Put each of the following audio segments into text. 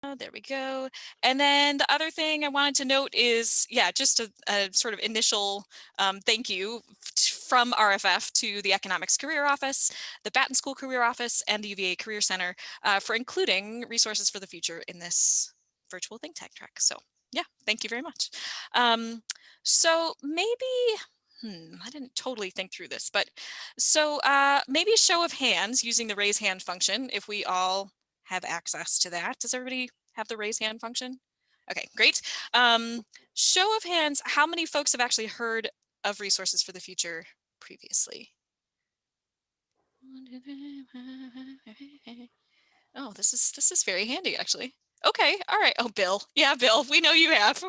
There we go. And then the other thing I wanted to note is, yeah, just a sort of initial thank you from RFF to the Economics Career Office, the Batten School Career Office, and the UVA Career Center for including resources for the future in this virtual think tank track. So yeah, thank you very much. So maybe, I didn't totally think through this, but so maybe a show of hands using the raise hand function if we all have access to that. Does everybody have the raise hand function? Okay, great. Show of hands, how many folks have actually heard of resources for the future previously? Oh, this is very handy actually. Okay, all right. Oh, Bill. Yeah, Bill, we know you have.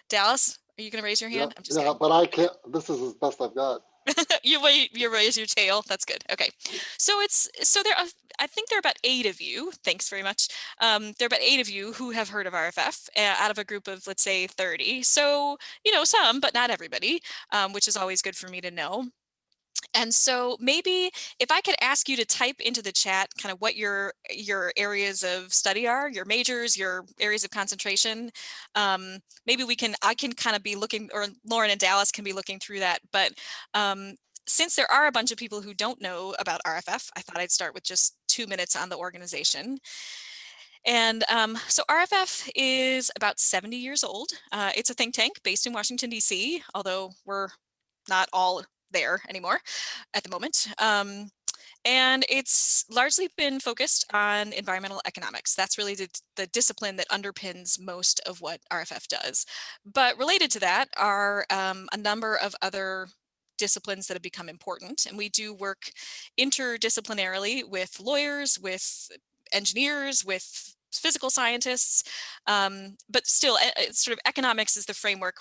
Dallas, are you gonna raise your hand? I'm just kidding. But I can't. This is as best I've got. you raise your tail. That's good. Okay, so there. I think there are about 8 of you. Thanks very much. There are about 8 of you who have heard of RFF out of a group of, let's say, 30. So some, but not everybody, which is always good for me to know. And so maybe if I could ask you to type into the chat kind of what your areas of study are, your majors, your areas of concentration. Maybe I can kind of be looking, or Lauren and Dallas can be looking through that. But since there are a bunch of people who don't know about RFF, I thought I'd start with just 2 minutes on the organization. And so RFF is about 70 years old. It's a think tank based in Washington, D.C., although we're not all there anymore at the moment. And it's largely been focused on environmental economics. That's really the discipline that underpins most of what RFF does. But related to that are a number of other disciplines that have become important. And we do work interdisciplinarily with lawyers, with engineers, with physical scientists, but still sort of economics is the framework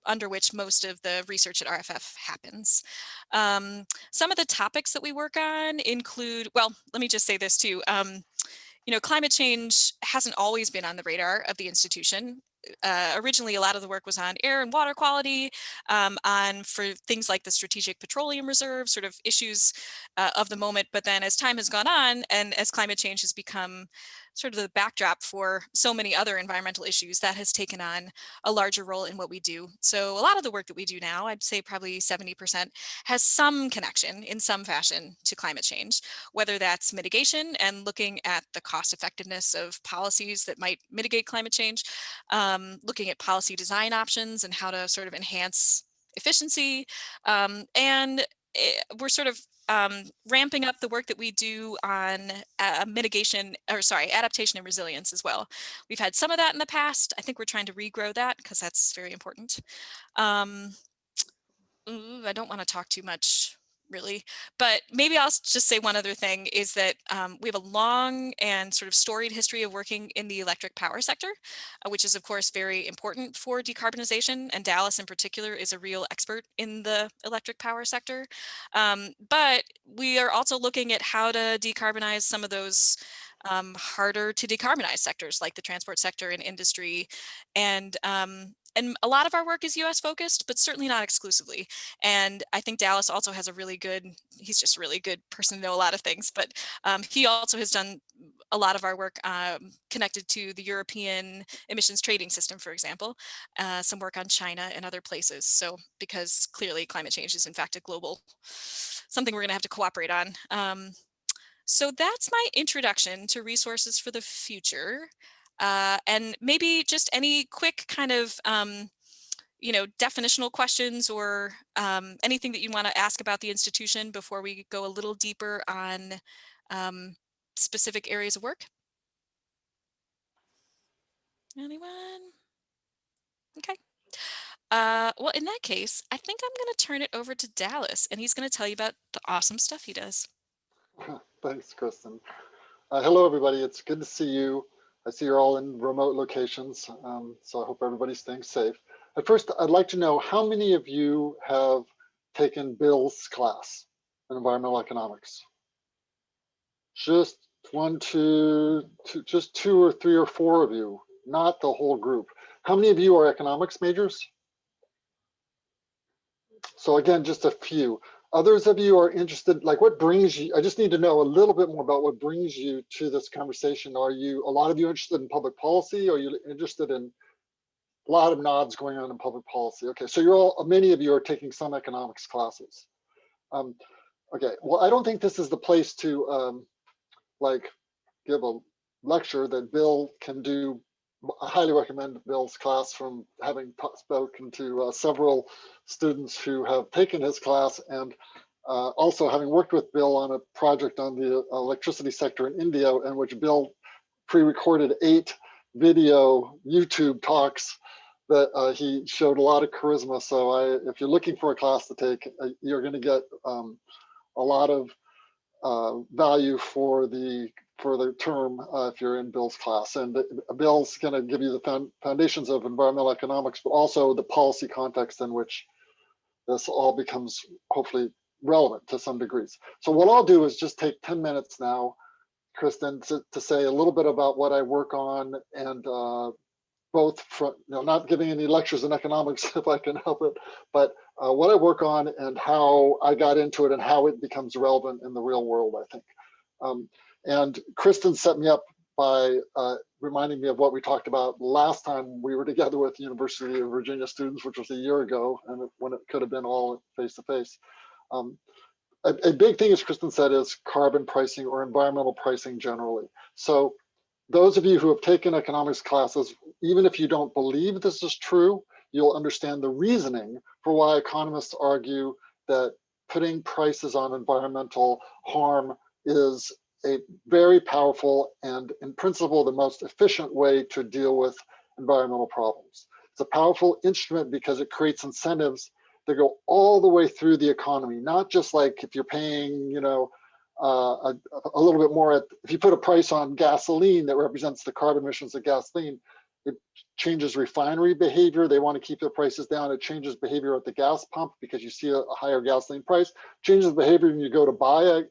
under which most of the research at RFF happens. Some of the topics that we work on include, well, let me just say this too. Climate change hasn't always been on the radar of the institution. Originally, a lot of the work was on air and water quality, for things like the Strategic Petroleum Reserve, sort of issues of the moment. But then as time has gone on and as climate change has become sort of the backdrop for so many other environmental issues, that has taken on a larger role in what we do. So a lot of the work that we do now, I'd say probably 70%, has some connection in some fashion to climate change, whether that's mitigation and looking at the cost effectiveness of policies that might mitigate climate change, looking at policy design options and how to sort of enhance efficiency. And we're sort of ramping up the work that we do on adaptation and resilience as well. We've had some of that in the past. I think we're trying to regrow that because that's very important. I don't want to talk too much, really, but maybe I'll just say one other thing is that we have a long and sort of storied history of working in the electric power sector, which is of course very important for decarbonization, and Dallas in particular is a real expert in the electric power sector. But we are also looking at how to decarbonize some of those harder to decarbonize sectors like the transport sector and industry. And a lot of our work is US focused, but certainly not exclusively. And I think Dallas also has he's just a really good person to know a lot of things, but he also has done a lot of our work connected to the European emissions trading system, for example, some work on China and other places. So because clearly climate change is in fact a global, something we're gonna have to cooperate on. So that's my introduction to resources for the future. And maybe just any quick kind of, definitional questions or anything that you want to ask about the institution before we go a little deeper on specific areas of work. Anyone? Okay. Well, in that case, I think I'm going to turn it over to Dallas, and he's going to tell you about the awesome stuff he does. Thanks, Kristen. Hello, everybody. It's good to see you. I see you're all in remote locations, so I hope everybody's staying safe. At first, I'd like to know how many of you have taken Bill's class in environmental economics? Just just 2 or 3 or 4 of you, not the whole group. How many of you are economics majors? So again, just a few. Others of you are interested, like what brings you, I just need to know a little bit more about what brings you to this conversation. Are you, a lot of you interested in public policy? Are you interested in, a lot of nods going on in public policy? Okay, so you're all, many of you are taking some economics classes. Okay, well, I don't think this is the place to like give a lecture that Bill can do. I highly recommend Bill's class from having spoken to several students who have taken his class, and also having worked with Bill on a project on the electricity sector in India, in which Bill pre-recorded 8 video YouTube talks that he showed a lot of charisma. So if you're looking for a class to take, you're going to get a lot of value for the term if you're in Bill's class. And Bill's going to give you the foundations of environmental economics, but also the policy context in which this all becomes hopefully relevant to some degrees. So what I'll do is just take 10 minutes now, Kristen, to say a little bit about what I work on, and both from, not giving any lectures in economics if I can help it, but what I work on and how I got into it and how it becomes relevant in the real world, I think. And Kristen set me up by reminding me of what we talked about last time we were together with University of Virginia students, which was a year ago, and when it could have been all face-to-face. A big thing, as Kristen said, is carbon pricing or environmental pricing generally. So those of you who have taken economics classes, even if you don't believe this is true, you'll understand the reasoning for why economists argue that putting prices on environmental harm is a very powerful and, in principle, the most efficient way to deal with environmental problems. It's a powerful instrument because it creates incentives that go all the way through the economy, not just like if you're paying, a little bit more if you put a price on gasoline that represents the carbon emissions of gasoline, it changes refinery behavior. They want to keep their prices down. It changes behavior at the gas pump because you see a higher gasoline price. Changes behavior when you go to buy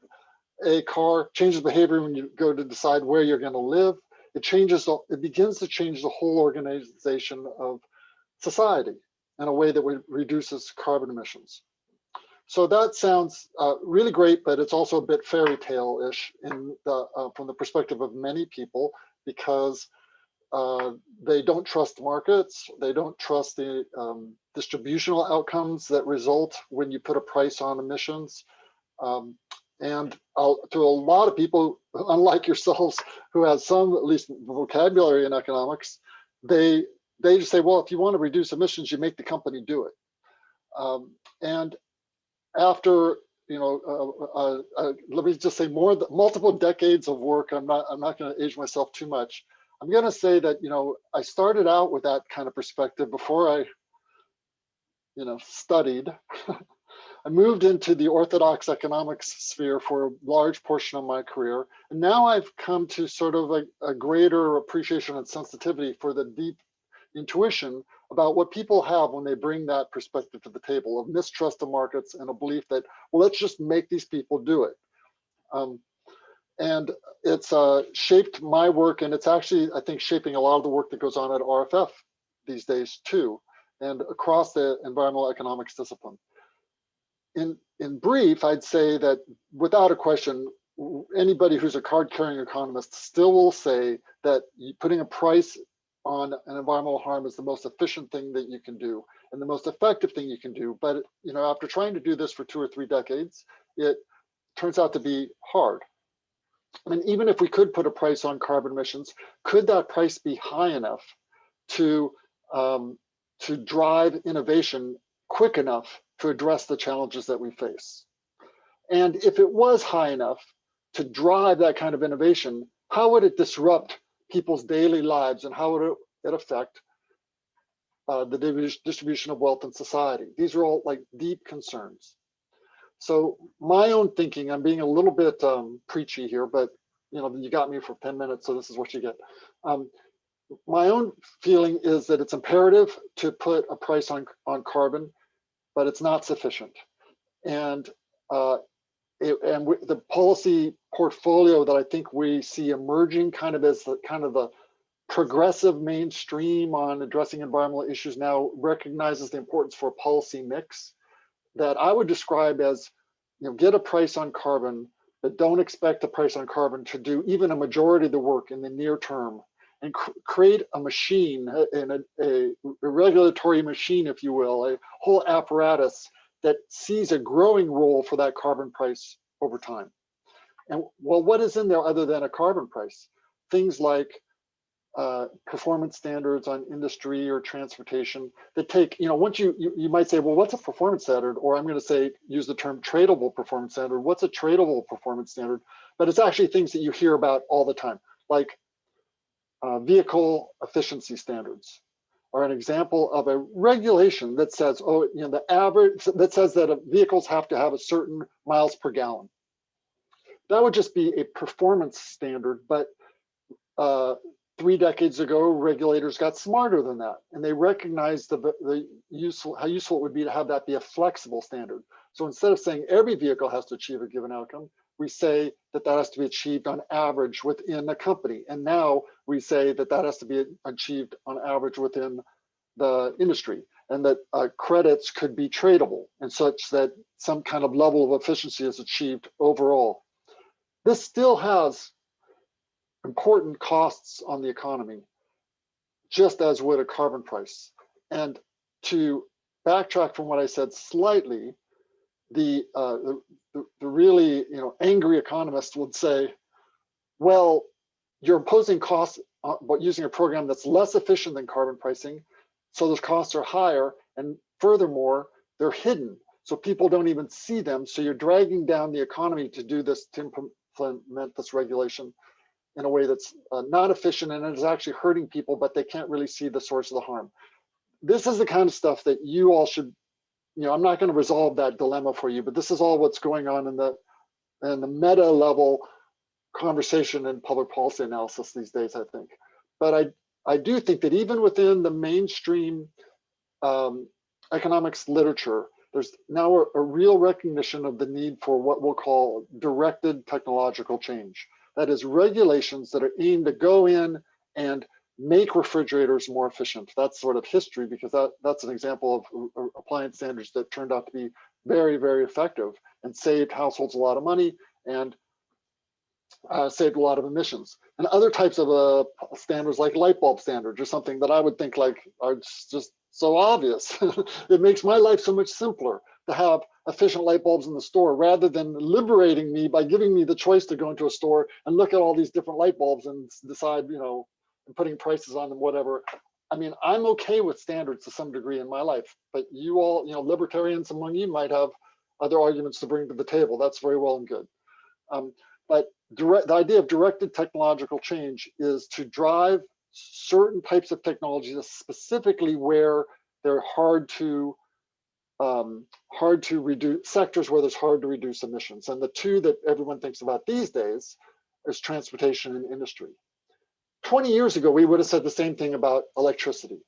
a car. Changes behavior when you go to decide where you're going to live. It begins to change the whole organization of society in a way that reduces carbon emissions. So that sounds really great, but it's also a bit fairy tale-ish from the perspective of many people, because they don't trust markets. They don't trust the distributional outcomes that result when you put a price on emissions. And to a lot of people, unlike yourselves, who have some, at least, vocabulary in economics, they just say, well, if you want to reduce emissions, you make the company do it. And after, let me just say multiple decades of work, I'm not going to age myself too much. I'm going to say that, I started out with that kind of perspective before I, studied. I moved into the orthodox economics sphere for a large portion of my career. And now I've come to sort of a greater appreciation and sensitivity for the deep intuition about what people have when they bring that perspective to the table of mistrust of markets and a belief that, well, let's just make these people do it. And it's shaped my work, and it's actually, I think, shaping a lot of the work that goes on at RFF these days too, and across the environmental economics discipline. In brief, I'd say that without a question, anybody who's a card-carrying economist still will say that putting a price on an environmental harm is the most efficient thing that you can do and the most effective thing you can do. But after trying to do this for 2 or 3 decades, it turns out to be hard. I mean, even if we could put a price on carbon emissions, could that price be high enough to drive innovation quick enough to address the challenges that we face? And if it was high enough to drive that kind of innovation, how would it disrupt people's daily lives, and how would it affect the distribution of wealth in society? These are all like deep concerns. So my own thinking, I'm being a little bit preachy here, but you got me for 10 minutes, so this is what you get. My own feeling is that it's imperative to put a price on carbon, but it's not sufficient. And the policy portfolio that I think we see emerging kind of as the progressive mainstream on addressing environmental issues now recognizes the importance for a policy mix that I would describe as get a price on carbon, but don't expect the price on carbon to do even a majority of the work in the near term, and create a machine, a regulatory machine, if you will, a whole apparatus that sees a growing role for that carbon price over time. And well, what is in there other than a carbon price? Things like performance standards on industry or transportation that take, once you might say, well, what's a performance standard? Or I'm going to say, use the term tradable performance standard. What's a tradable performance standard? But it's actually things that you hear about all the time, like vehicle efficiency standards are an example of a regulation that says, the average, that says that vehicles have to have a certain miles per gallon. That would just be a performance standard, but 3 decades ago, regulators got smarter than that, and they recognized how useful it would be to have that be a flexible standard. So instead of saying every vehicle has to achieve a given outcome, we say that has to be achieved on average within a company. And now we say that has to be achieved on average within the industry, and that credits could be tradable, and such that some kind of level of efficiency is achieved overall. This still has important costs on the economy, just as would a carbon price. And to backtrack from what I said slightly, the really angry economists would say, well, you're imposing costs but using a program that's less efficient than carbon pricing, so those costs are higher, and furthermore, they're hidden, so people don't even see them. So you're dragging down the economy to do this, to implement this regulation in a way that's not efficient, and it is actually hurting people, but they can't really see the source of the harm. This is the kind of stuff that you all should, I'm not going to resolve that dilemma for you, but this is all what's going on in the meta level conversation and public policy analysis these days, I think. But I do think that even within the mainstream economics literature, there's now a real recognition of the need for what we'll call directed technological change. That is, regulations that are aimed to go in and make refrigerators more efficient. That's sort of history, because that's an example of appliance standards that turned out to be very, very effective and saved households a lot of money and saved a lot of emissions. And other types of standards, like light bulb standards, or something that I would think like are just so obvious. It makes my life so much simpler to have efficient light bulbs in the store, rather than liberating me by giving me the choice to go into a store and look at all these different light bulbs and decide, and putting prices on them, whatever. I mean, I'm okay with standards to some degree in my life, but you all, libertarians among you might have other arguments to bring to the table. That's very well and good. But the idea of directed technological change is to drive certain types of technologies, specifically where they're hard to reduce, sectors where there's hard to reduce emissions. And the two that everyone thinks about these days is transportation and industry. 20 years ago, we would have said the same thing about electricity.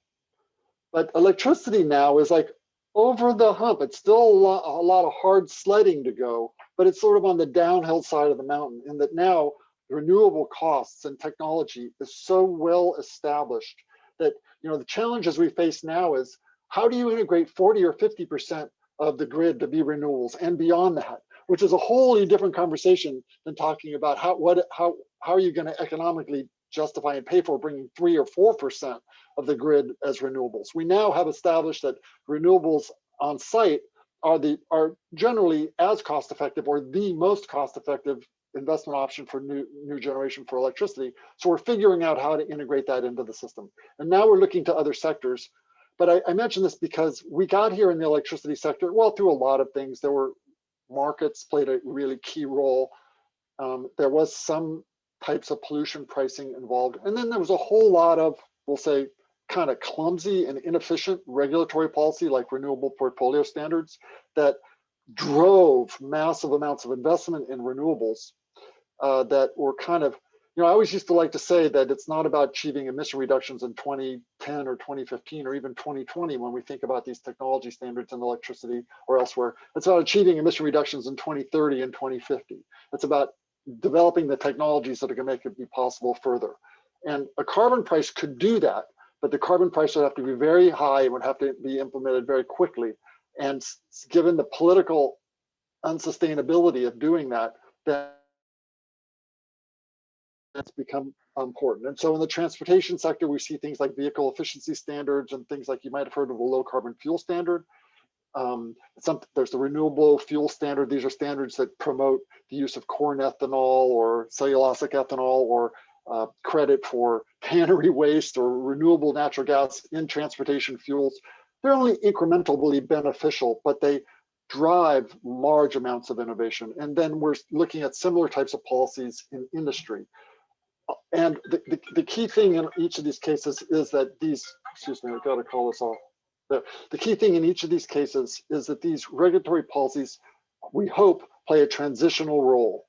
But electricity now is like over the hump. It's still a lot of hard sledding to go, but it's sort of on the downhill side of the mountain, in that now renewable costs and technology is so well established that, the challenges we face now is, how do you integrate 40 or 50% of the grid to be renewables and beyond that, which is a wholly different conversation than talking about how are you going to economically justify and pay for bringing 3 or 4% of the grid as renewables. We now have established that renewables on site are generally as cost effective, or the most cost effective investment option for new generation for electricity. So we're figuring out how to integrate that into the system. And now we're looking to other sectors. But I mention this because we got here in the electricity sector, well, through a lot of things. There were markets played a really key role. There was some types of pollution pricing involved. And then there was a whole lot of, we'll say, kind of clumsy and inefficient regulatory policy, like renewable portfolio standards, that drove massive amounts of investment in renewables that were kind of, I always used to like to say that it's not about achieving emission reductions in 2010 or 2015 or even 2020 when we think about these technology standards in electricity or elsewhere. It's about achieving emission reductions in 2030 and 2050. It's about developing the technologies that are going to make it be possible further. And a carbon price could do that, but the carbon price would have to be very high and would have to be implemented very quickly. And given the political unsustainability of doing that, then it's become important. And so in the transportation sector, we see things like vehicle efficiency standards and things like, you might have heard of the low carbon fuel standard. There's the renewable fuel standard. These are standards that promote the use of corn ethanol or cellulosic ethanol or credit for tannery waste or renewable natural gas in transportation fuels. They're only incrementally beneficial, but they drive large amounts of innovation. And then we're looking at similar types of policies in industry. And the key thing in each of these cases is that these, excuse me, I've got to call this off. The key thing in each of these cases is that these regulatory policies, we hope, play a transitional role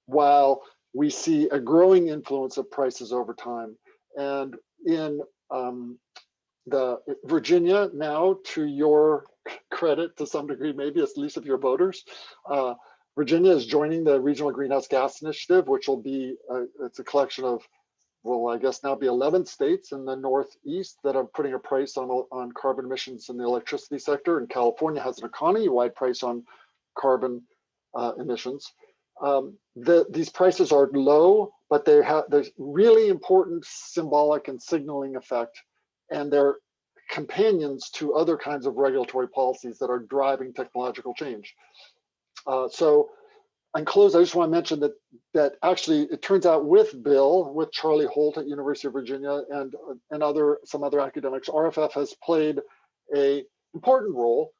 while we see a growing influence of prices over time. And in the Virginia, now, to your credit to some degree, maybe at least of your voters, Virginia is joining the Regional Greenhouse Gas Initiative, which will be, it's a collection of, well, I guess now be 11 states in the Northeast that are putting a price on carbon emissions in the electricity sector. And California has an economy-wide price on carbon emissions. These prices are low, but there's really important symbolic and signaling effect, and they're companions to other kinds of regulatory policies that are driving technological change. So in close, I just want to mention that actually it turns out with Charlie Holt at University of Virginia and some other academics, RFF has played an important role.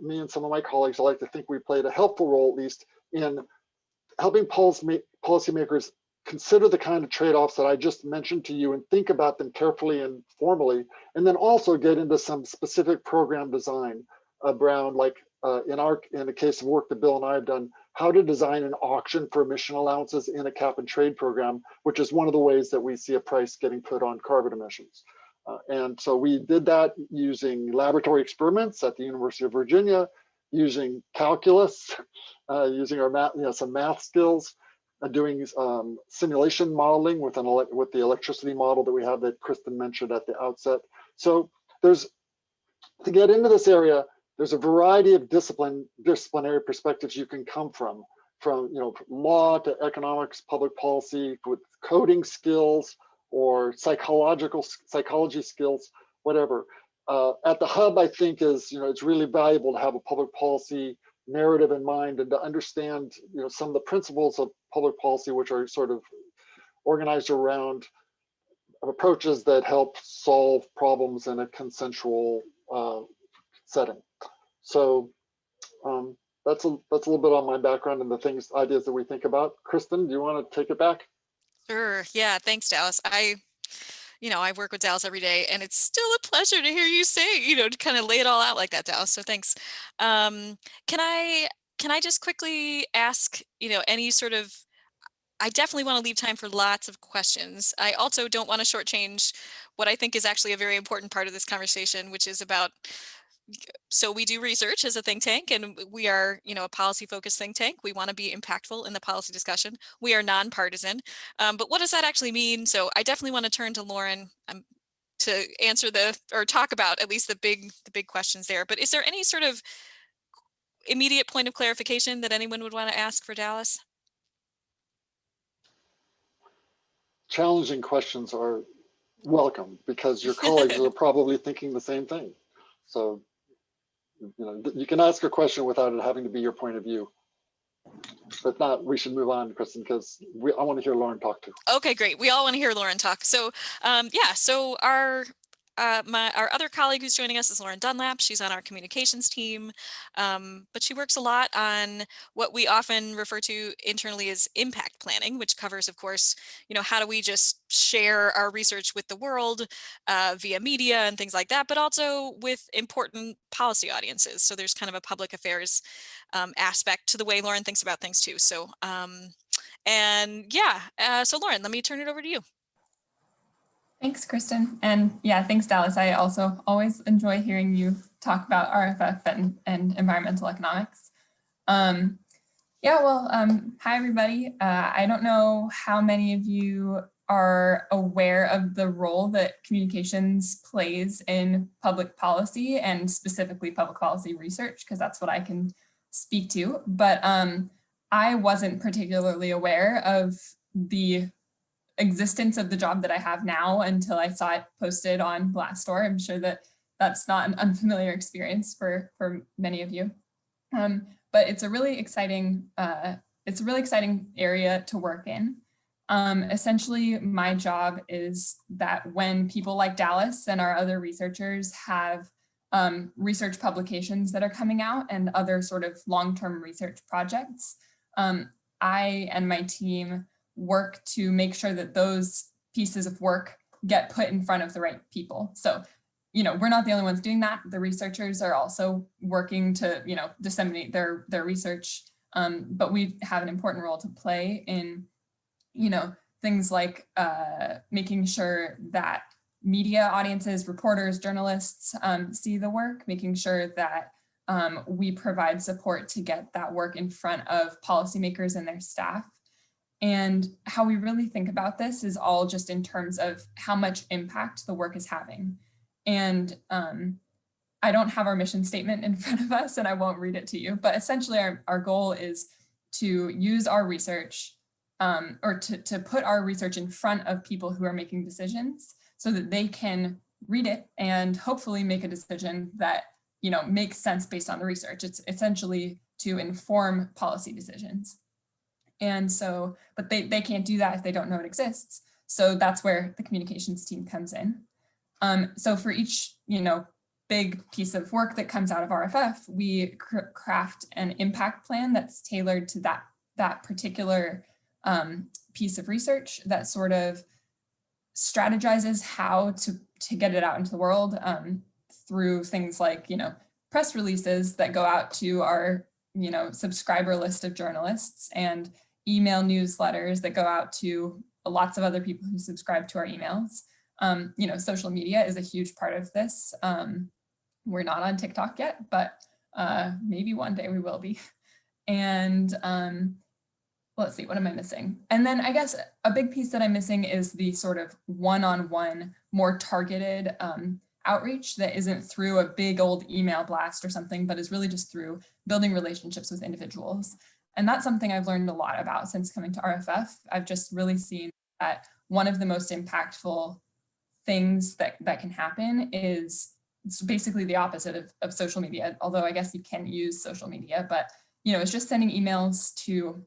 Me and some of my colleagues, I like to think we played a helpful role, at least, in helping policymakers consider the kind of trade-offs that I just mentioned to you and think about them carefully and formally, and then also get into some specific program design around, like in the case of work that Bill and I have done, how to design an auction for emission allowances in a cap and trade program, which is one of the ways that we see a price getting put on carbon emissions. And so we did that using laboratory experiments at the University of Virginia, using calculus, using our some math skills, doing simulation modeling with the electricity model that we have that Kristen mentioned at the outset. So to get into this area, there's a variety of disciplinary perspectives you can come from law to economics, public policy, with coding skills or psychology skills, whatever. At the hub, I think it's really valuable to have a public policy narrative in mind and to understand some of the principles of public policy, which are sort of organized around approaches that help solve problems in a consensual setting. So that's a little bit on my background and the ideas that we think about. Kristen, do you want to take it back? Sure. Yeah. Thanks, Dallas. I work with Dallas every day, and it's still a pleasure to hear you say, to kind of lay it all out like that, Dallas. So thanks. Can I just quickly ask, any sort of, I definitely want to leave time for lots of questions. I also don't want to shortchange what I think is actually a very important part of this conversation, which is about, so we do research as a think tank, and we are, a policy-focused think tank. We want to be impactful in the policy discussion. We are nonpartisan, but what does that actually mean? So I definitely want to turn to Lauren to answer or talk about at least the big questions there. But is there any sort of immediate point of clarification that anyone would want to ask for Dallas? Challenging questions are welcome because your colleagues are probably thinking the same thing. So, you can ask a question without it having to be your point of view. But we should move on, Kristen, because I want to hear Lauren talk too. Okay, great. We all want to hear Lauren talk. So, so our other colleague who's joining us is Lauren Dunlap. She's on our communications team, but she works a lot on what we often refer to internally as impact planning, which covers, of course, how do we just share our research with the world via media and things like that, but also with important policy audiences. So there's kind of a public affairs aspect to the way Lauren thinks about things too. So, so Lauren, let me turn it over to you. Thanks, Kristen. And yeah, thanks, Dallas. I also always enjoy hearing you talk about RFF and environmental economics. Hi, everybody. I don't know how many of you are aware of the role that communications plays in public policy and specifically public policy research, because that's what I can speak to, but I wasn't particularly aware of the existence of the job that I have now until I saw it posted on Glassdoor. I'm sure that that's not an unfamiliar experience for many of you. But it's a really exciting area to work in. Essentially, my job is that when people like Dallas and our other researchers have research publications that are coming out and other sort of long-term research projects, I and my team work to make sure that those pieces of work get put in front of the right people. So, we're not the only ones doing that. The researchers are also working to, disseminate their research, but we have an important role to play in, things like making sure that media audiences, reporters, journalists see the work, making sure that we provide support to get that work in front of policymakers and their staff. And how we really think about this is all just in terms of how much impact the work is having. And I don't have our mission statement in front of us and I won't read it to you, but essentially our goal is to use our research or to put our research in front of people who are making decisions so that they can read it and hopefully make a decision that, makes sense based on the research. It's essentially to inform policy decisions. And so, but they can't do that if they don't know it exists. So that's where the communications team comes in. So for each, big piece of work that comes out of RFF, we craft an impact plan that's tailored to that particular piece of research that sort of strategizes how to get it out into the world through things like, press releases that go out to our, subscriber list of journalists and email newsletters that go out to lots of other people who subscribe to our emails. Social media is a huge part of this. We're not on TikTok yet, but maybe one day we will be. And let's see, what am I missing? And then I guess a big piece that I'm missing is the sort of one-on-one, more targeted outreach that isn't through a big old email blast or something, but is really just through building relationships with individuals. And that's something I've learned a lot about since coming to RFF. I've just really seen that one of the most impactful things that can happen is it's basically the opposite of social media, although I guess you can use social media, but it's just sending emails to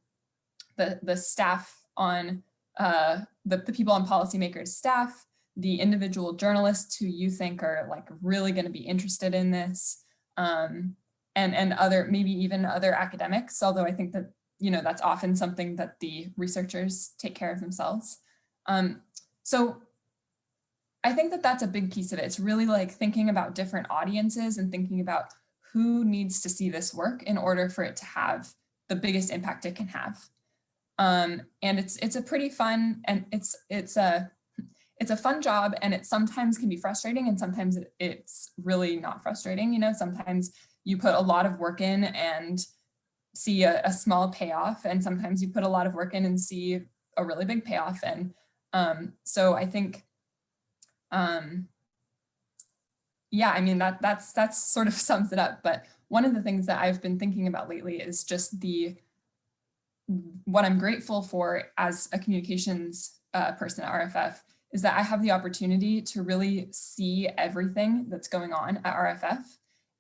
the staff on the people on policymakers staff, the individual journalists who you think are like really going to be interested in this, and other, maybe even other academics, although I think that that's often something that the researchers take care of themselves. So I think that that's a big piece of it. It's really like thinking about different audiences and thinking about who needs to see this work in order for it to have the biggest impact it can have. And it's a pretty fun, and it's a fun job, and it sometimes can be frustrating, and sometimes it's really not frustrating. Sometimes you put a lot of work in and see a small payoff, and sometimes you put a lot of work in and see a really big payoff. And so I think, yeah, I mean, that's sort of sums it up. But one of the things that I've been thinking about lately is just what I'm grateful for as a communications person at RFF is that I have the opportunity to really see everything that's going on at RFF.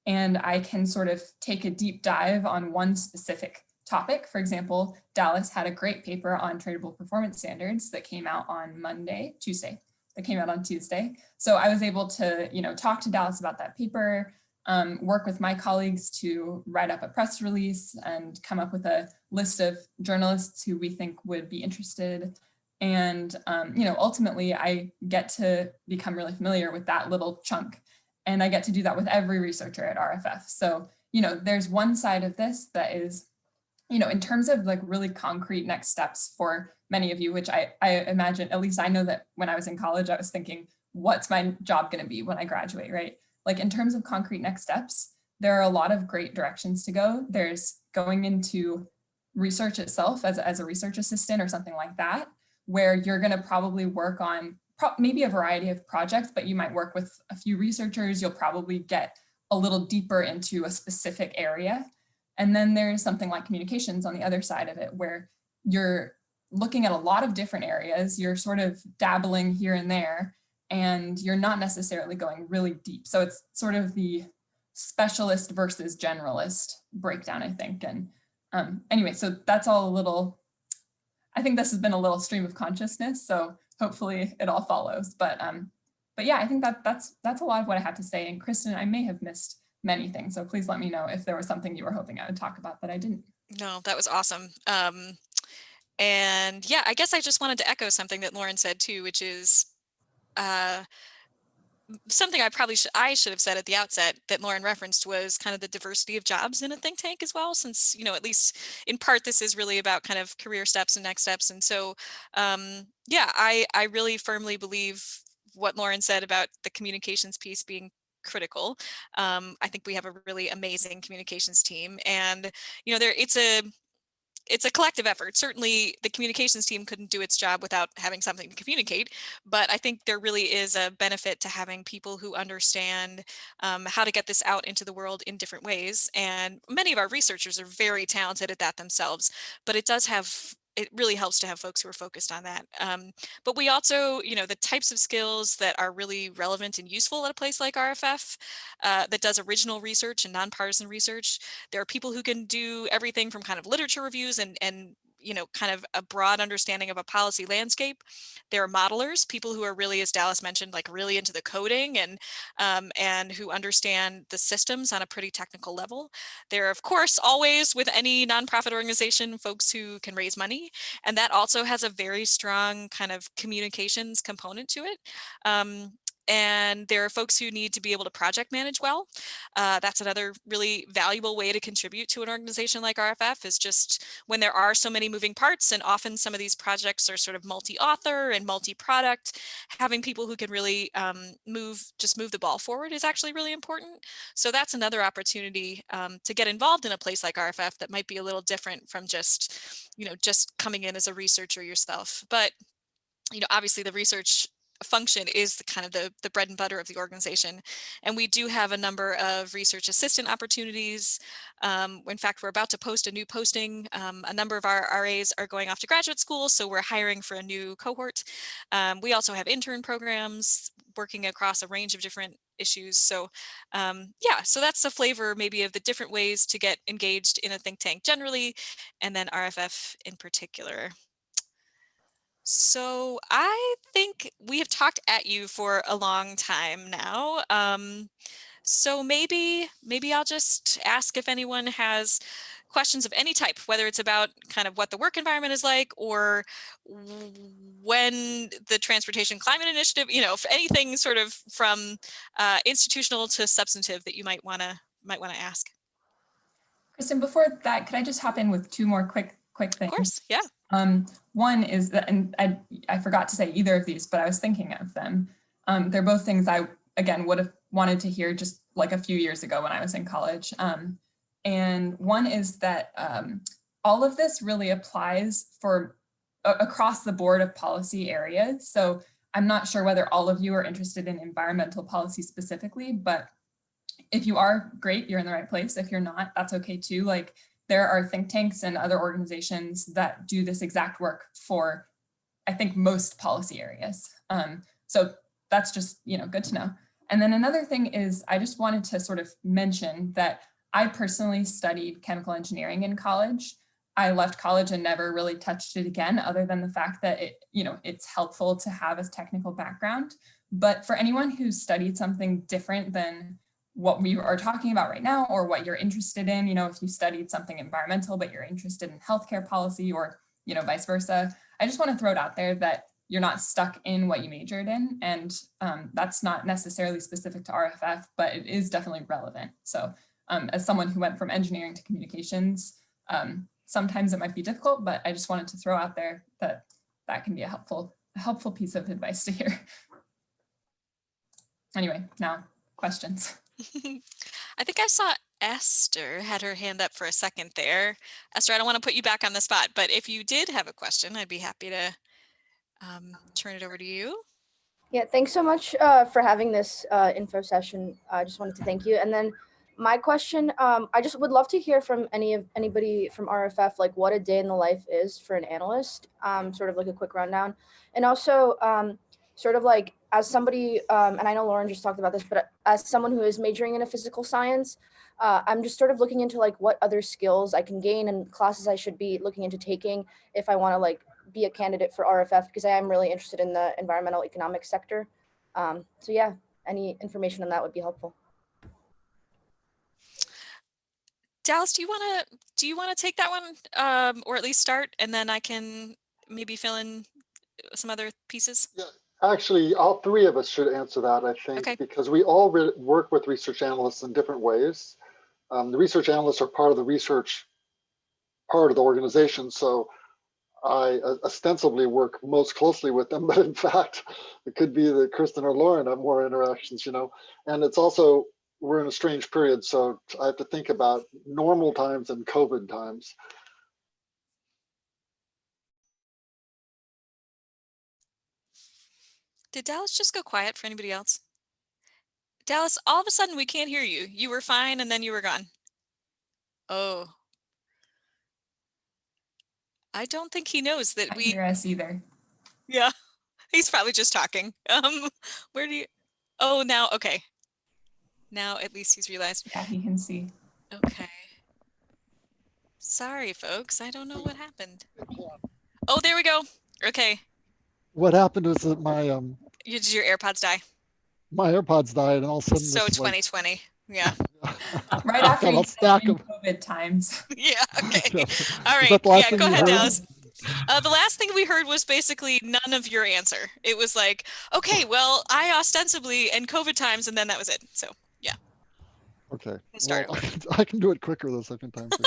And I can sort of take a deep dive on one specific topic. For example, Dallas had a great paper on tradable performance standards that came out on Tuesday. So I was able to, talk to Dallas about that paper, work with my colleagues to write up a press release and come up with a list of journalists who we think would be interested. And, ultimately I get to become really familiar with that little chunk. And I get to do that with every researcher at RFF. So, there's one side of this that is, in terms of like really concrete next steps for many of you, which I imagine, at least I know that when I was in college, I was thinking, what's my job going to be when I graduate, right? Like in terms of concrete next steps, there are a lot of great directions to go. There's going into research itself as a research assistant or something like that, where you're going to probably work on maybe a variety of projects, but you might work with a few researchers. You'll probably get a little deeper into a specific area. And then there's something like communications on the other side of it, where you're looking at a lot of different areas, you're sort of dabbling here and there, and you're not necessarily going really deep. So it's sort of the specialist versus generalist breakdown, I think. And anyway, so that's all a little, I think this has been a little stream of consciousness, so hopefully it all follows. But yeah, I think that's a lot of what I have to say. And Kristen, I may have missed many things, so please let me know if there was something you were hoping I would talk about that I didn't. No, that was awesome. And yeah, I guess I just wanted to echo something that Lauren said too, which is something I should have said at the outset that Lauren referenced was kind of the diversity of jobs in a think tank as well, since, you know, at least in part, this is really about kind of career steps and next steps. And so, yeah, I really firmly believe what Lauren said about the communications piece being critical. I think we have a really amazing communications team, and, you know, it's a collective effort. Certainly the communications team couldn't do its job without having something to communicate, but I think there really is a benefit to having people who understand how to get this out into the world in different ways. And many of our researchers are very talented at that themselves, but it really helps to have folks who are focused on that. But we also, you know, the types of skills that are really relevant and useful at a place like RFF that does original research and nonpartisan research. There are people who can do everything from kind of literature reviews and you know, kind of a broad understanding of a policy landscape. There are modelers, people who are really, as Dallas mentioned, like really into the coding and who understand the systems on a pretty technical level. There are, of course, always with any nonprofit organization, folks who can raise money, and that also has a very strong kind of communications component to it. And there are folks who need to be able to project manage well. That's another really valuable way to contribute to an organization like RFF, is just when there are so many moving parts, and often some of these projects are sort of multi-author and multi-product, having people who can really move the ball forward is actually really important. So that's another opportunity to get involved in a place like RFF that might be a little different from just, you know, just coming in as a researcher yourself. But, you know, obviously the research function is the kind of the bread and butter of the organization. And we do have a number of research assistant opportunities. In fact, we're about to post a new posting. A number of our RAs are going off to graduate school, so we're hiring for a new cohort. We also have intern programs working across a range of different issues. So yeah, so that's the flavor maybe of the different ways to get engaged in a think tank generally, and then RFF in particular. So I think we have talked at you for a long time now. So maybe I'll just ask if anyone has questions of any type, whether it's about kind of what the work environment is like, or when the Transportation Climate Initiative, you know, if anything sort of from institutional to substantive that you might want to ask. Kristen, before that, could I just hop in with two more quick things? Of course, yeah. One is that, and I forgot to say either of these, but I was thinking of them. They're both things I, again, would have wanted to hear just like a few years ago when I was in college. And one is that all of this really applies for across the board of policy areas. So I'm not sure whether all of you are interested in environmental policy specifically, but if you are, great, you're in the right place. If you're not, that's okay too. Like, there are think tanks and other organizations that do this exact work for, I think, most policy areas. So that's just, you know, good to know. And then another thing is, I just wanted to sort of mention that I personally studied chemical engineering in college. I left college and never really touched it again, other than the fact that it, you know, it's helpful to have a technical background. But for anyone who's studied something different than what we are talking about right now, or what you're interested in, you know, if you studied something environmental, but you're interested in healthcare policy, or, you know, vice versa, I just want to throw it out there that you're not stuck in what you majored in. And that's not necessarily specific to RFF, but it is definitely relevant. So as someone who went from engineering to communications, sometimes it might be difficult, but I just wanted to throw out there that that can be a helpful piece of advice to hear. Anyway, now questions. I think I saw Esther had her hand up for a second there. Esther, I don't want to put you back on the spot, but if you did have a question, I'd be happy to turn it over to you. Yeah, thanks so much for having this info session. I just wanted to thank you. And then My question, I just would love to hear from anybody from RFF, like what a day in the life is for an analyst, sort of like a quick rundown. And also, sort of like as somebody, and I know Lauren just talked about this, but as someone who is majoring in a physical science, I'm just sort of looking into like what other skills I can gain and classes I should be looking into taking if I want to like be a candidate for RFF, because I am really interested in the environmental economics sector. So yeah, any information on that would be helpful. Dallas, do you want to take that one, or at least start, and then I can maybe fill in some other pieces? Yeah, actually, all three of us should answer that, I think, Okay. because we all work with research analysts in different ways. The research analysts are part of the research part of the organization, so I ostensibly work most closely with them, but in fact, it could be that Kristen or Lauren have more interactions, and it's also, we're in a strange period, so I have to think about normal times and COVID times. Did Dallas just go quiet for anybody else? Dallas, all of a sudden we can't hear you. You were fine and then you were gone. Oh. I don't think he knows that Can't we. hear us either. Yeah, he's probably just talking. Where do you? Oh, now, okay. Now at least he's realized. Yeah, he can see. Okay. Sorry, folks. I don't know what happened. Oh, there we go. Okay. What happened is that Did your AirPods die? my AirPods died, and all of a sudden So this 2020. Yeah. Right after you I'll said stack in them. COVID times. Yeah. Okay. Yeah. All Is right. that the last Yeah. thing Go you ahead, heard? Dallas. The last thing we heard was basically none of your answer. It was like, okay, well, I ostensibly and COVID times, and then that was it. So yeah. Okay. Start Well, over. I can do it quicker the second time. Too.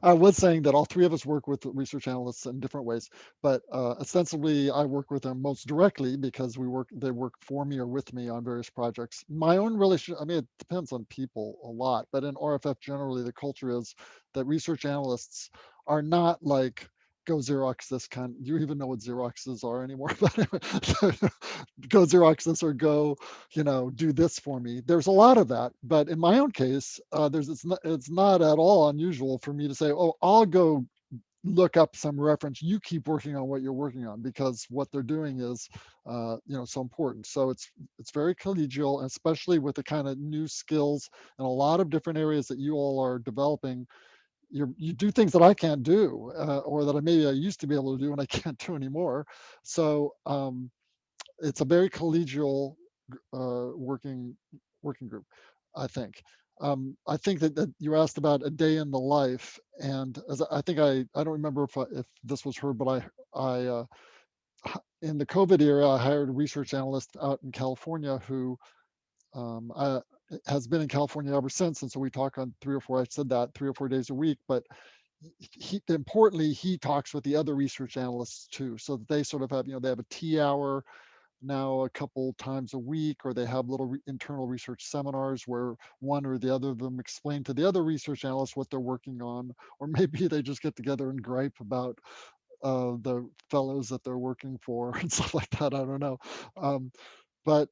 I was saying that all three of us work with research analysts in different ways, but ostensibly I work with them most directly because they work for me or with me on various projects. My own relationship, I mean, it depends on people a lot, but in RFF generally, the culture is that research analysts are not like, go Xerox this kind. Do you even know what Xeroxes are anymore? Go Xerox this or go, do this for me. There's a lot of that, but in my own case, it's not at all unusual for me to say, oh, I'll go look up some reference. You keep working on what you're working on, because what they're doing is, so important. So it's very collegial, especially with the kind of new skills and a lot of different areas that you all are developing. You do things that I can't do, or that maybe I used to be able to do and I can't do anymore. So it's a very collegial working group, I think. I think that you asked about a day in the life, and as I think I don't remember if this was heard, but in the COVID era, I hired a research analyst out in California who has been in California ever since, and so we talk on 3 or 4 days a week, but importantly, he talks with the other research analysts too, so that they sort of have, they have a tea hour now a couple times a week, or they have little internal research seminars where one or the other of them explain to the other research analysts what they're working on, or maybe they just get together and gripe about the fellows that they're working for and stuff like that. I don't know. But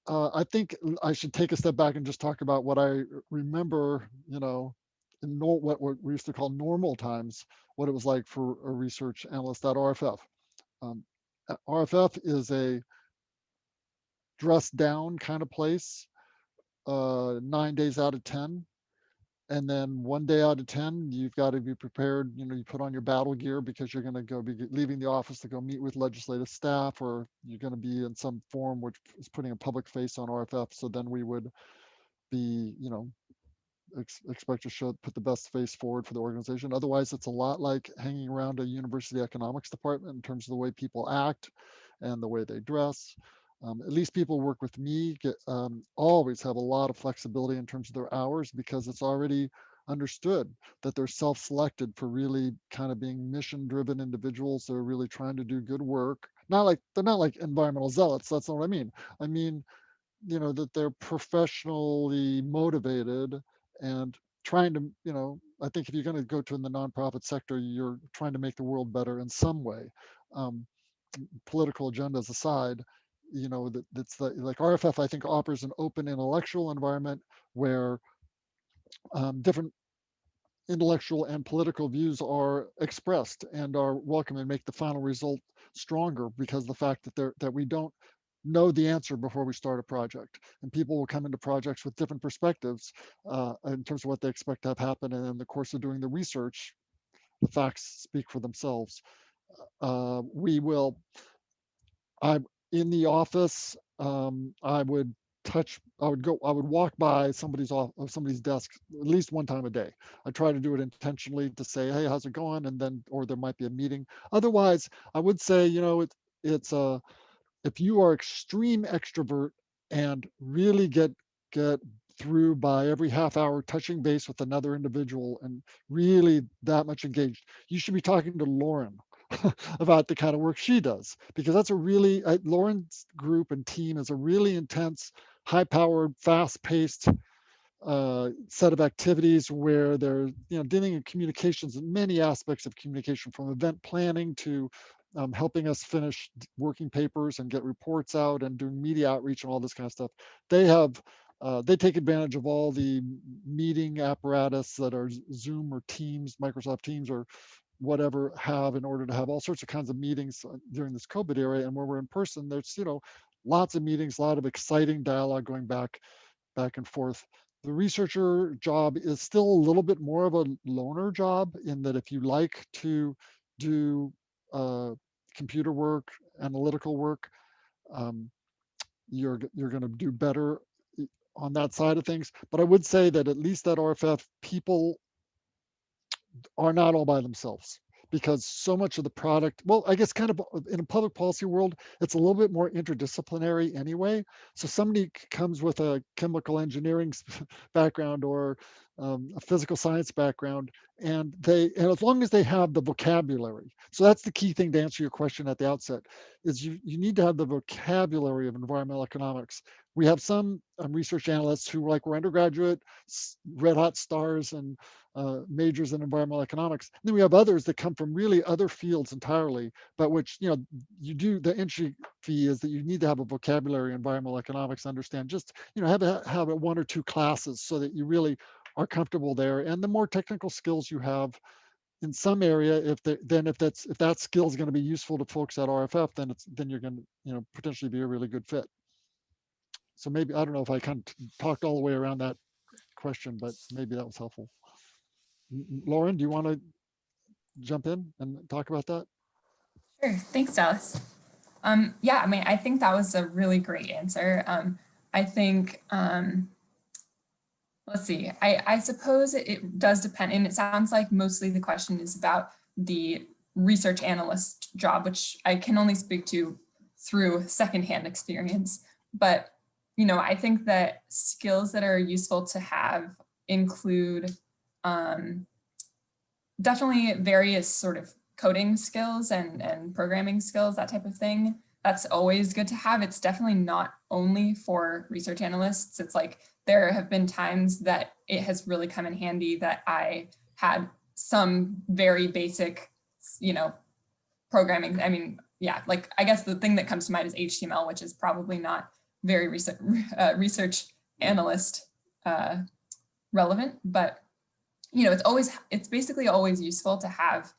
I think I should take a step back and just talk about what I remember, what we used to call normal times, what it was like for a research analyst at RFF. Um, RFF is a dressed down kind of place, 9 days out of 10. And then 1 day out of 10, you've got to be prepared. You put on your battle gear because you're going to be leaving the office to go meet with legislative staff, or you're going to be in some forum which is putting a public face on RFF. So then we would be, expect to put the best face forward for the organization. Otherwise, it's a lot like hanging around a university economics department in terms of the way people act and the way they dress. At least people who work with me always have a lot of flexibility in terms of their hours, because it's already understood that they're self-selected for really kind of being mission-driven individuals. They're really trying to do good work. They're not like environmental zealots. That's not what I mean. I mean, that they're professionally motivated and trying to, I think if you're going to go to in the nonprofit sector, you're trying to make the world better in some way. Um, Political agendas aside, that's like RFF, I think, offers an open intellectual environment where different intellectual and political views are expressed and are welcome and make the final result stronger, because the fact that we don't know the answer before we start a project, and people will come into projects with different perspectives in terms of what they expect to have happen, and in the course of doing the research, the facts speak for themselves. We will, I'm in the office, I would walk by somebody's desk at least one time a day. I try to do it intentionally to say, hey, how's it going? And then, or there might be a meeting. Otherwise, I would say, it's if you are extreme extrovert and really get through by every half hour touching base with another individual and really that much engaged, you should be talking to Lauren about the kind of work she does, because that's a really Lauren's group and team is a really intense, high powered, fast paced set of activities where they're dealing in communications and many aspects of communication, from event planning to helping us finish working papers and get reports out and doing media outreach and all this kind of stuff. They take advantage of all the meeting apparatus that are Zoom or Teams, Microsoft Teams or whatever have, in order to have all sorts of kinds of meetings during this COVID era. And when we're in person, there's lots of meetings, a lot of exciting dialogue going back and forth. The researcher job is still a little bit more of a loner job, in that if you like to do computer work, analytical work, you're going to do better on that side of things. But I would say that at least at RFF, people are not all by themselves, because so much of the product, well, I guess kind of in a public policy world, it's a little bit more interdisciplinary anyway. So somebody comes with a chemical engineering background or a physical science background, and as long as they have the vocabulary. So that's the key thing to answer your question at the outset, is you need to have the vocabulary of environmental economics. We have some research analysts who were undergraduate, red hot stars and majors in environmental economics. And then we have others that come from really other fields entirely, but which, the entry fee is that you need to have a vocabulary in environmental economics, understand, just, have one or two classes so that you really are comfortable there. And the more technical skills you have in some area, if that skill is going to be useful to folks at RFF, then you're going to, potentially be a really good fit. So maybe, I don't know if I kind of talked all the way around that question, but maybe that was helpful. Lauren, do you want to jump in and talk about that? Sure, thanks, Dallas. Yeah, I mean, I think that was a really great answer. I think, let's see, I suppose it does depend, and it sounds like mostly the question is about the research analyst job, which I can only speak to through secondhand experience. But, I think that skills that are useful to have include definitely various sort of coding skills and programming skills, that type of thing. That's always good to have. It's definitely not only for research analysts. It's like there have been times that it has really come in handy that I had some very basic, programming. I mean, yeah, like I guess the thing that comes to mind is HTML, which is probably not very research analyst relevant, but it's basically always useful to have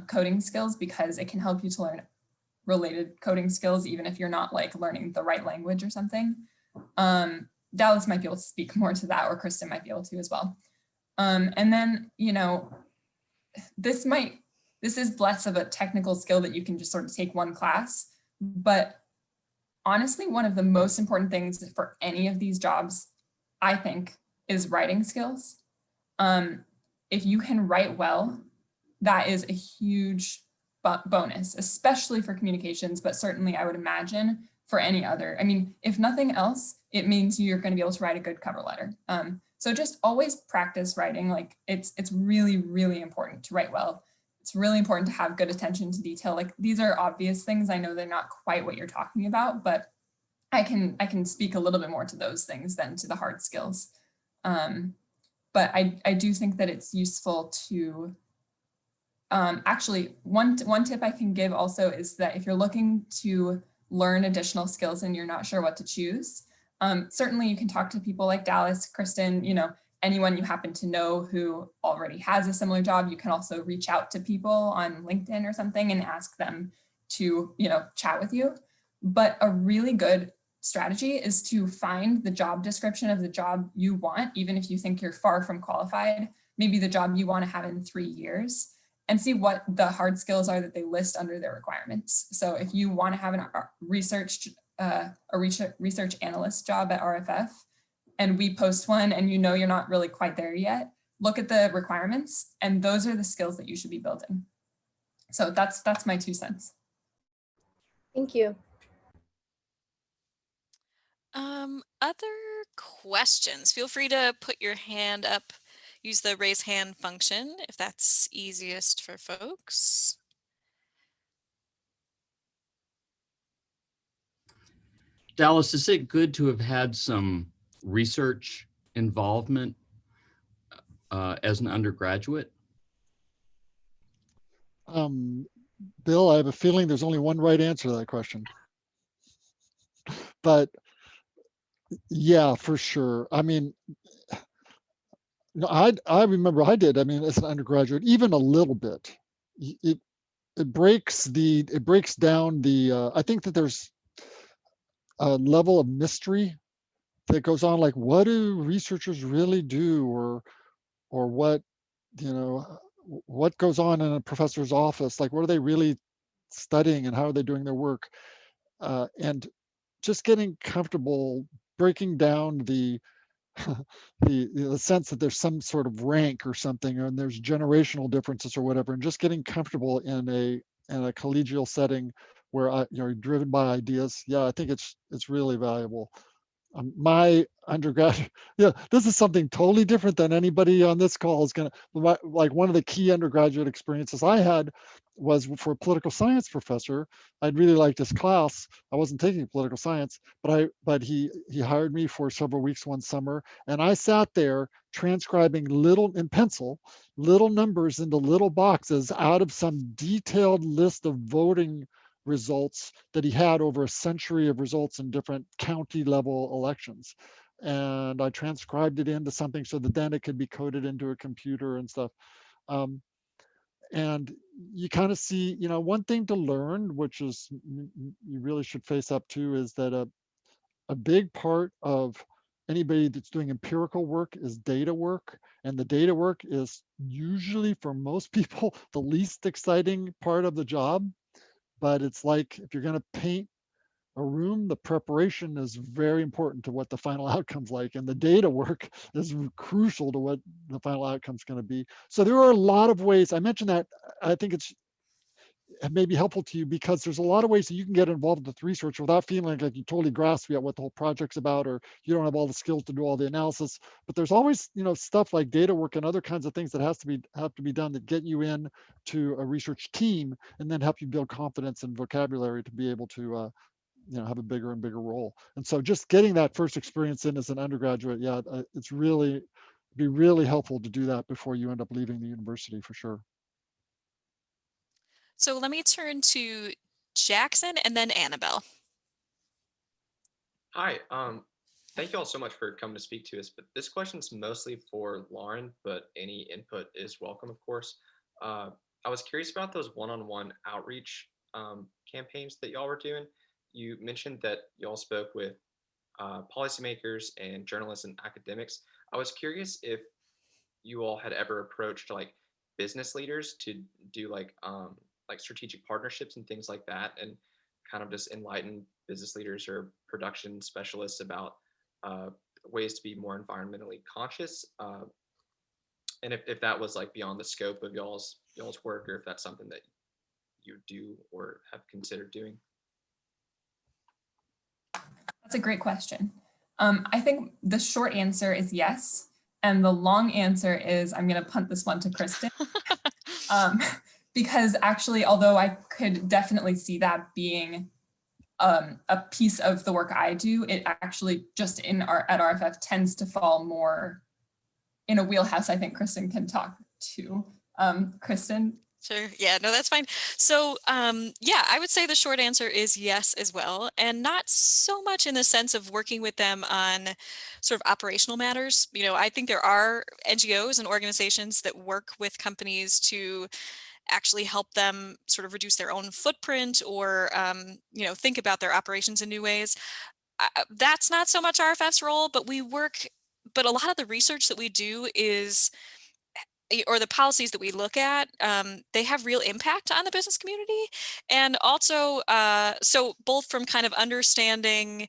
coding skills, because it can help you to learn related coding skills, even if you're not like learning the right language or something. Dallas might be able to speak more to that, or Kristen might be able to as well. And then, this is less of a technical skill that you can just sort of take one class, but honestly, one of the most important things for any of these jobs, I think, is writing skills. If you can write well, that is a huge bonus, especially for communications, but certainly I would imagine for any other. I mean, if nothing else, it means you're going to be able to write a good cover letter. So just always practice writing. Like it's really, really important to write well. It's really important to have good attention to detail. Like these are obvious things. I know they're not quite what you're talking about, but I can speak a little bit more to those things than to the hard skills. But I do think that it's useful to, actually, one tip I can give also is that if you're looking to learn additional skills and you're not sure what to choose, certainly you can talk to people like Dallas, Kristen, anyone you happen to know who already has a similar job, you can also reach out to people on LinkedIn or something and ask them to, chat with you. But a really good strategy is to find the job description of the job you want, even if you think you're far from qualified, maybe the job you want to have in 3 years, and see what the hard skills are that they list under their requirements. So if you want to have a research analyst job at RFF, and we post one and you're not really quite there yet, look at the requirements, and those are the skills that you should be building. So that's my 2 cents. Thank you. Other questions? Feel free to put your hand up, use the raise hand function if that's easiest for folks. Dallas, is it good to have had some research involvement as an undergraduate? Bill, I have a feeling there's only one right answer to that question. But yeah, for sure. I mean, I remember I did. I mean, as an undergraduate, even a little bit. It breaks down the. I think that there's a level of mystery that goes on, like what do researchers really do, or what what goes on in a professor's office, like what are they really studying and how are they doing their work, and just getting comfortable breaking down the the sense that there's some sort of rank or something, and there's generational differences or whatever, and just getting comfortable in a collegial setting where you're driven by ideas. Yeah, I think it's really valuable. My undergrad, yeah, this is something totally different than anybody on this call is gonna, like one of the key undergraduate experiences I had was for a political science professor. I'd really liked his class. I wasn't taking political science, but he hired me for several weeks one summer, and I sat there transcribing in pencil, little numbers into little boxes out of some detailed list of voting results that he had over a century of results in different county level elections. And I transcribed it into something so that then it could be coded into a computer and stuff. And you kind of see, one thing to learn, which is you really should face up to, is that a big part of anybody that's doing empirical work is data work. And the data work is usually, for most people, the least exciting part of the job. But it's like, if you're going to paint a room, the preparation is very important to what the final outcome's like. And the data work is crucial to what the final outcome's going to be. So there are a lot of ways. I mentioned that. I think it may be helpful to you because there's a lot of ways that you can get involved with research without feeling like you totally grasp yet what the whole project's about, or you don't have all the skills to do all the analysis. But there's always, stuff like data work and other kinds of things that have to be done that get you in to a research team and then help you build confidence and vocabulary to be able to have a bigger and bigger role. And so just getting that first experience in as an undergraduate, yeah, it's really be really helpful to do that before you end up leaving the university, for sure. So let me turn to Jackson and then Annabelle. Hi, thank you all so much for coming to speak to us, but this question is mostly for Lauren, but any input is welcome, of course. I was curious about those one-on-one outreach campaigns that y'all were doing. You mentioned that y'all spoke with policymakers and journalists and academics. I was curious if you all had ever approached like business leaders to do like strategic partnerships and things like that, and kind of just enlighten business leaders or production specialists about ways to be more environmentally conscious, and if that was like beyond the scope of y'all's work, or if that's something that you do or have considered doing. That's a great question. I think the short answer is yes. And the long answer is I'm going to punt this one to Kristen. Because actually, although I could definitely see that being a piece of the work I do, it actually just at RFF tends to fall more in a wheelhouse I think Kristen can talk to. Kristen? Sure. Yeah, no, that's fine. So, yeah, I would say the short answer is yes as well, and not so much in the sense of working with them on sort of operational matters. I think there are NGOs and organizations that work with companies to actually help them sort of reduce their own footprint or, think about their operations in new ways. That's not so much RFF's role, but a lot of the research that we do is or the policies that we look at, they have real impact on the business community. And also, so both from kind of understanding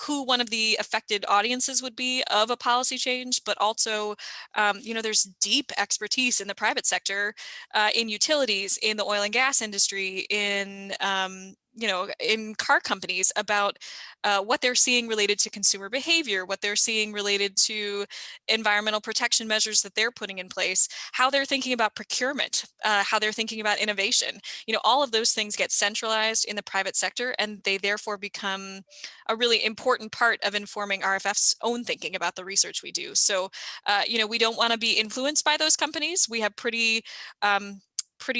who one of the affected audiences would be of a policy change, but also, there's deep expertise in the private sector, in utilities, in the oil and gas industry, in car companies about what they're seeing related to consumer behavior, what they're seeing related to environmental protection measures that they're putting in place, how they're thinking about procurement, how they're thinking about innovation. All of those things get centralized in the private sector, and they therefore become a really important part of informing RFF's own thinking about the research we do. So, we don't want to be influenced by those companies. We have pretty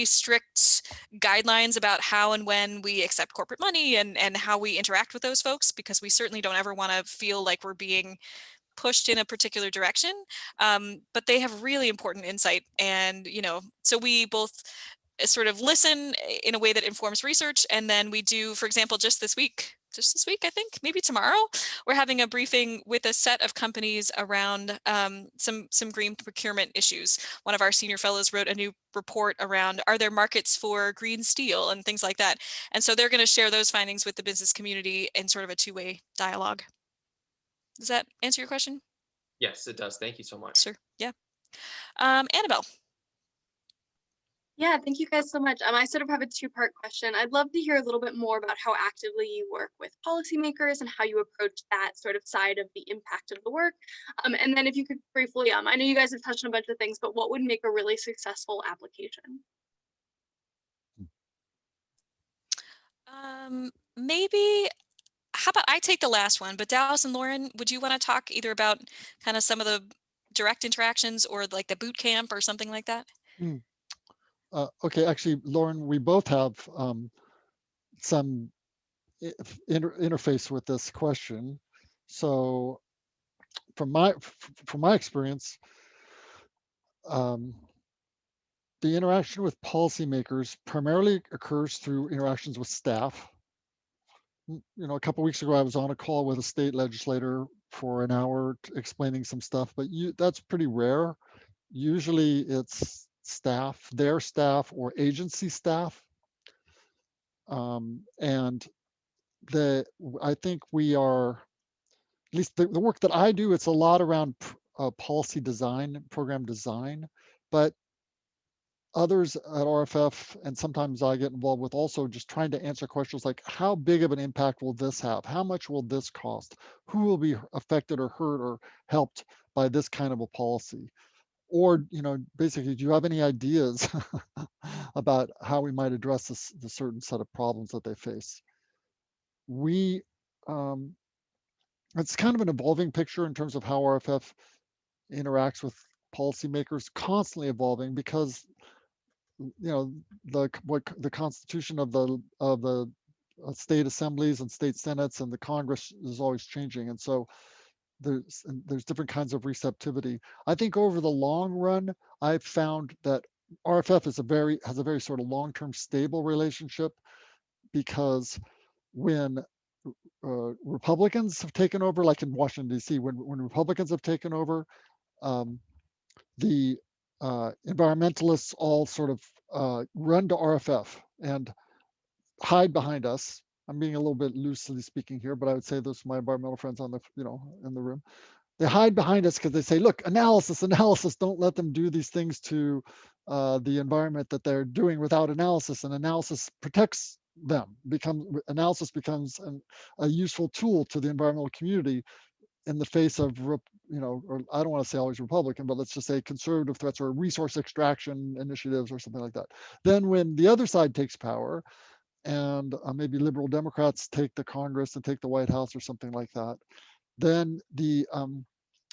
strict guidelines about how and when we accept corporate money and how we interact with those folks, because we certainly don't ever want to feel like we're being pushed in a particular direction. But they have really important insight. And, so we both sort of listen in a way that informs research. And then we do, for example, just this week, I think, maybe tomorrow, we're having a briefing with a set of companies around some green procurement issues. One of our senior fellows wrote a new report around, are there markets for green steel and things like that? And so they're going to share those findings with the business community in sort of a two-way dialogue. Does that answer your question? Yes, it does. Thank you so much. Sure. Yeah. Annabelle. Yeah, thank you guys so much. I sort of have a two-part question. I'd love to hear a little bit more about how actively you work with policymakers and how you approach that sort of side of the impact of the work. And then if you could briefly, I know you guys have touched on a bunch of things, but what would make a really successful application? Maybe, how about I take the last one, but Dallas and Lauren, would you want to talk either about kind of some of the direct interactions or like the boot camp or something like that? Okay, actually, Lauren, we both have some interface with this question. So from my experience, the interaction with policymakers primarily occurs through interactions with staff. A couple of weeks ago, I was on a call with a state legislator for an hour explaining some stuff, but that's pretty rare. Usually it's staff, their staff, or agency staff. And I think we are, at least the work that I do, it's a lot around policy design, program design, but others at RFF, and sometimes I get involved with also just trying to answer questions like, how big of an impact will this have? How much will this cost? Who will be affected or hurt or helped by this kind of a policy? Or, basically, do you have any ideas about how we might address the certain set of problems that they face? It's kind of an evolving picture in terms of how RFF interacts with policymakers, constantly evolving, because the constitution of the state assemblies and state senates and the Congress is always changing, and so there's different kinds of receptivity. I think over the long run, I've found that RFF has a very sort of long-term stable relationship, because when Republicans have taken over, like in Washington, D.C., when Republicans have taken over, the environmentalists all sort of run to RFF and hide behind us. I'm being a little bit loosely speaking here, but I would say those are my environmental friends in the room. They hide behind us because they say, look, analysis, don't let them do these things to the environment that they're doing without analysis, and analysis protects them. Analysis becomes a useful tool to the environmental community in the face of, or I don't want to say always Republican, but let's just say conservative threats or resource extraction initiatives or something like that. Then when the other side takes power, and maybe liberal Democrats take the Congress and take the White House or something like that, then the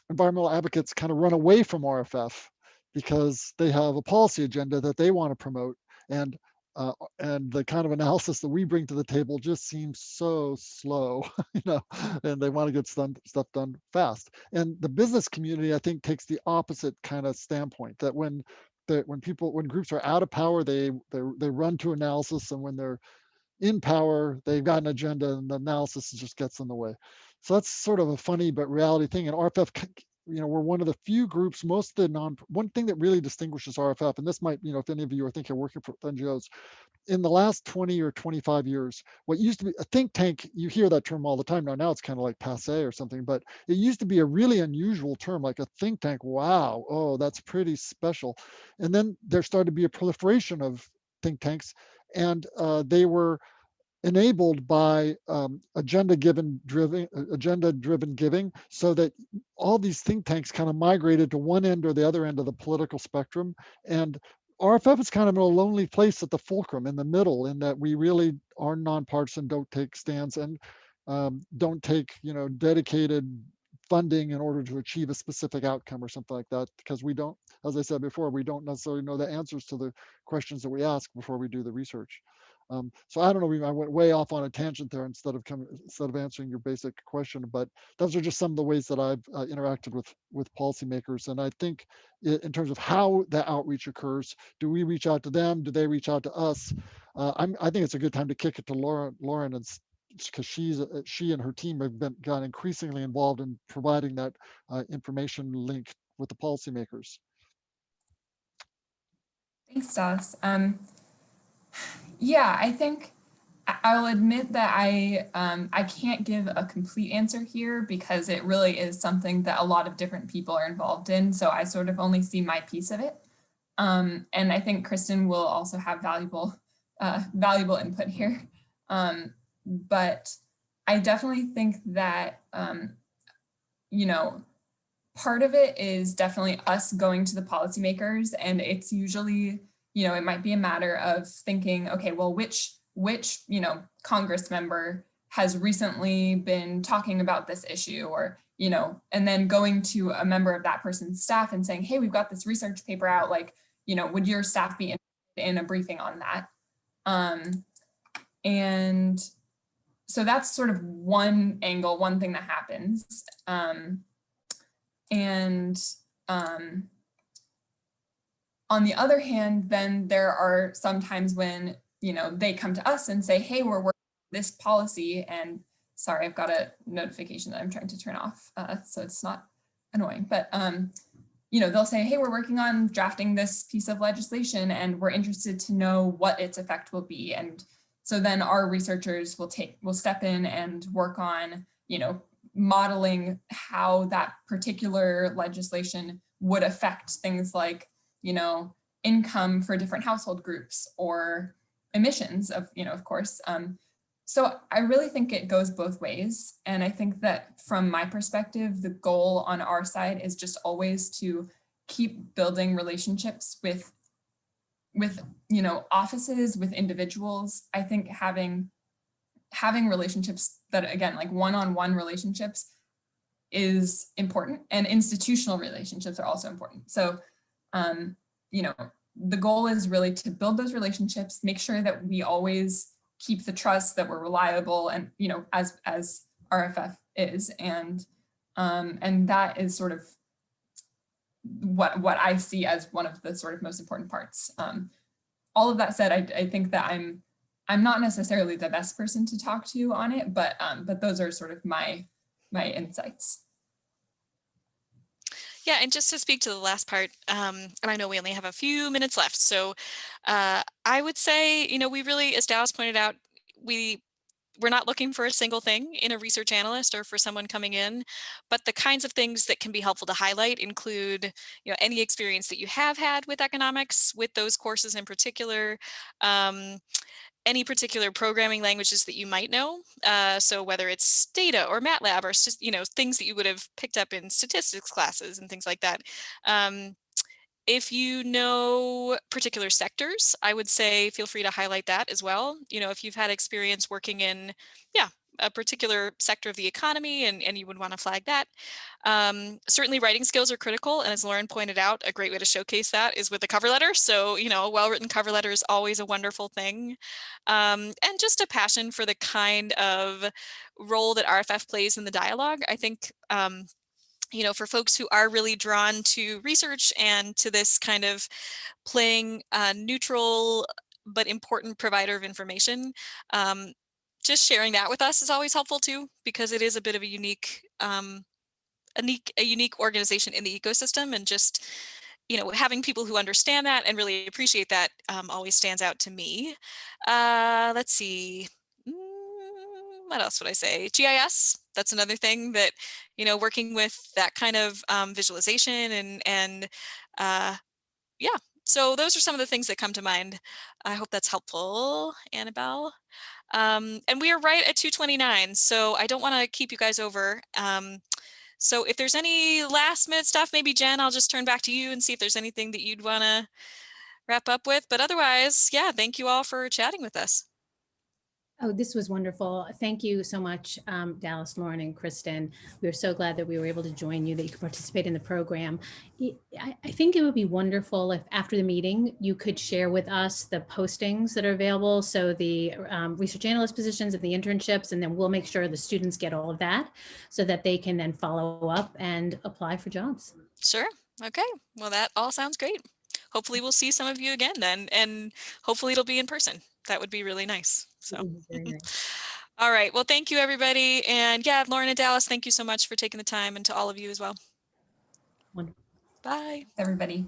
environmental advocates kind of run away from RFF, because they have a policy agenda that they want to promote. And the kind of analysis that we bring to the table just seems so slow, and they want to get stuff done fast. And the business community, I think, takes the opposite kind of standpoint, that when groups are out of power, they run to analysis, and when they're in power, they've got an agenda, and the analysis just gets in the way. So that's sort of a funny but reality thing. And RFF, we're one of the few groups, one thing that really distinguishes RFF, and this might, if any of you are thinking of working for NGOs, in the last 20 or 25 years, what used to be a think tank, you hear that term all the time now it's kind of like passe or something, but it used to be a really unusual term, like a think tank. Wow, oh, that's pretty special. And then there started to be a proliferation of think tanks, and they were enabled by agenda-driven giving, so that all these think tanks kind of migrated to one end or the other end of the political spectrum. And RFF is kind of a lonely place at the fulcrum, in the middle, in that we really are nonpartisan, don't take stands, and don't take dedicated funding in order to achieve a specific outcome or something like that, because we don't, as I said before, we don't necessarily know the answers to the questions that we ask before we do the research. So I don't know, I went way off on a tangent there instead of answering your basic question, but those are just some of the ways that I've interacted with policymakers. And I think in terms of how the outreach occurs, do we reach out to them? Do they reach out to us? I think it's a good time to kick it to Lauren, and because she and her team have gotten increasingly involved in providing that information link with the policymakers. Thanks, Dallas. Yeah, I think I'll admit that I can't give a complete answer here, because it really is something that a lot of different people are involved in. So I sort of only see my piece of it. And I think Kristen will also have valuable input here. But I definitely think that, part of it is definitely us going to the policymakers, and it's usually, it might be a matter of thinking, okay, well, which Congress member has recently been talking about this issue, or, and then going to a member of that person's staff and saying, hey, we've got this research paper out, like, would your staff be interested in a briefing on that? And so that's sort of one angle, one thing that happens. On the other hand, then there are some times when, they come to us and say, hey, we're working on this policy. And sorry, I've got a notification that I'm trying to turn off, so it's not annoying. But, they'll say, hey, we're working on drafting this piece of legislation, and we're interested to know what its effect will be. And so then our researchers will step in and work on, modeling how that particular legislation would affect things like, income for different household groups, or emissions of course. So I really think it goes both ways. And I think that from my perspective, the goal on our side is just always to keep building relationships with offices, with individuals. I think having relationships that, again, like one-on-one relationships is important, and institutional relationships are also important. So, the goal is really to build those relationships, make sure that we always keep the trust, that we're reliable, and, as RFF is, and that is sort of what I see as one of the sort of most important parts. All of that said, I think that I'm not necessarily the best person to talk to on it, but those are sort of my insights. Yeah, and just to speak to the last part, and I know we only have a few minutes left, so I would say, we really, as Dallas pointed out, we're not looking for a single thing in a research analyst or for someone coming in, but the kinds of things that can be helpful to highlight include, any experience that you have had with economics, with those courses in particular, any particular programming languages that you might know. So whether it's data or MATLAB, or just, things that you would have picked up in statistics classes and things like that. If you know particular sectors, I would say feel free to highlight that as well. If you've had experience working in, a particular sector of the economy, and you would want to flag that. Certainly writing skills are critical, and as Lauren pointed out, a great way to showcase that is with a cover letter. So, you know, a well-written cover letter is always a wonderful thing. And just a passion for the kind of role that RFF plays in the dialogue. I think, you know, for folks who are really drawn to research and to this kind of playing a neutral but important provider of information, just sharing that with us is always helpful too, because it is a bit of a unique organization in the ecosystem, and just, you know, having people who understand that and really appreciate that always stands out to me. Let's see. What else would I say? GIS, that's another thing that, you know, working with that kind of visualization and yeah. So those are some of the things that come to mind. I hope that's helpful, Annabelle. And we are right at 2:29, so I don't want to keep you guys over. So if there's any last minute stuff, maybe Jen, I'll just turn back to you and see if there's anything that you'd want to wrap up with. But otherwise, yeah, thank you all for chatting with us. Oh, this was wonderful. Thank you so much, Dallas, Lauren, and Kristen. We are so glad that we were able to join you, that you could participate in the program. I think it would be wonderful if after the meeting, you could share with us the postings that are available. So the research analyst positions and the internships, and then we'll make sure the students get all of that so that they can then follow up and apply for jobs. Sure. Okay. Well, that all sounds great. Hopefully we'll see some of you again then, and hopefully it'll be in person. That would be really nice. So, Very nice. All right. Well, thank you, everybody. And yeah, Lauren and Dallas, thank you so much for taking the time, and to all of you as well. Wonderful. Bye. Everybody.